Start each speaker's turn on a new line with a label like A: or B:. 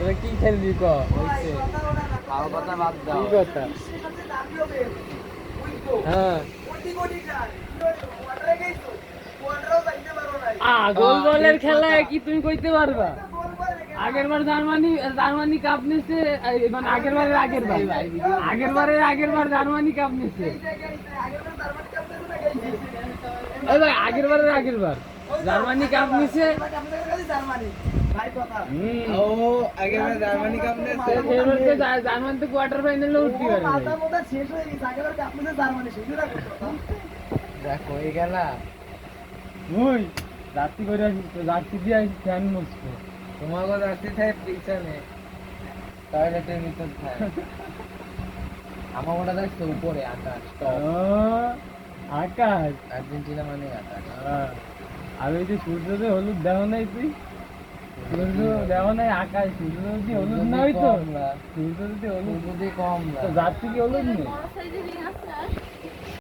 A: তোরা কি খেলবি ক?
B: হইছে খাওয়া কথা বাদ দাও।
A: কি কথা? হ্যাঁ গোল বলের খেলায় কি তুমি কইতে পারবা? আগের বার জার্মানি কাপ নিচ্ছে, মানে আগের বার জার্মানি কাপ নিচ্ছে। এই ভাই আগের বার জার্মানি কাপ নিচ্ছে।
B: ও আগেরবার জার্মানি কাপ নিয়েছে।
A: এবার তো জার্মানি তো কোয়ার্টার ফাইনালে উঠতে পারে নাই।
B: দেখো এই গেলা
A: ওই জার্সি করে আসিস তো, জার্সি দিয়ে আসিস ফ্যান মস্ত।
B: তোমাকে রাখতে থাকে পিছনে টয়লেটের ভিতর থাকে। আমার ওটা দেখছো উপরে আকাশ টপ।
A: আকাশ
B: আর্জেন্টিনা মানে আকাশ।
A: আর ওই যে সূর্য হলুদ দেহ নাই, তুই সূর্য দেহ নাই, আকাশ সূর্য যদি হলুদ না হইতো, সূর্য যদি হলুদ
B: যদি কম
A: তো জার্সি কি হলুদ নেই?